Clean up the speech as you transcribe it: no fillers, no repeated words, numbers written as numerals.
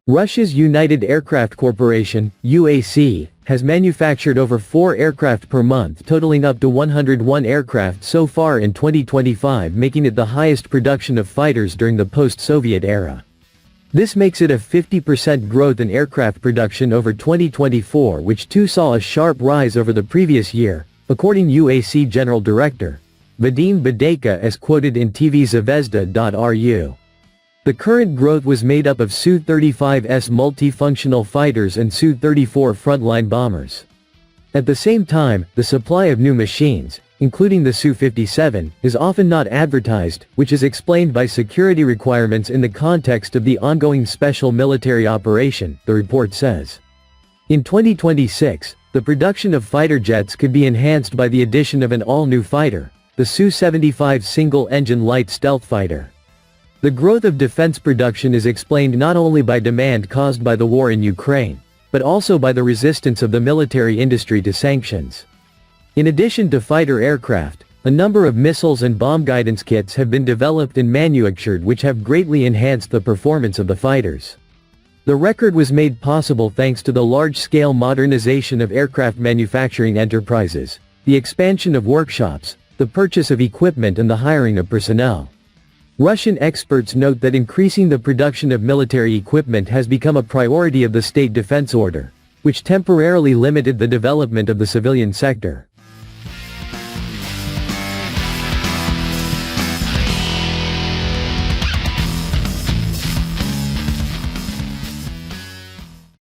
Russia's United Aircraft Corporation, UAC, has manufactured over 4 aircraft per month, totaling up to 101 aircraft so far in 2025, making it the highest production of fighters during the post-Soviet era. This makes it a 50% growth in aircraft production over 2024, which too saw a sharp rise over the previous year, according to UAC General Director Vadim Badekha, as quoted in TV Zvezda.ru. The current growth was made up of Su-35S multifunctional fighters and Su-34 frontline bombers. At the same time, the supply of new machines, including the Su-57, is often not advertised, which is explained by security requirements in the context of the ongoing special military operation, the report says. In 2026, the production of fighter jets could be enhanced by the addition of an all-new fighter, the Su-75 single-engine light stealth fighter. The growth of defense production is explained not only by demand caused by the war in Ukraine, but also by the resistance of the military industry to sanctions. In addition to fighter aircraft, a number of missiles and bomb guidance kits have been developed and manufactured which have greatly enhanced the performance of the fighters. The record was made possible thanks to the large-scale modernization of aircraft manufacturing enterprises, the expansion of workshops, the purchase of equipment and the hiring of personnel. Russian experts note that increasing the production of military equipment has become a priority of the state defense order, which temporarily limited the development of the civilian sector.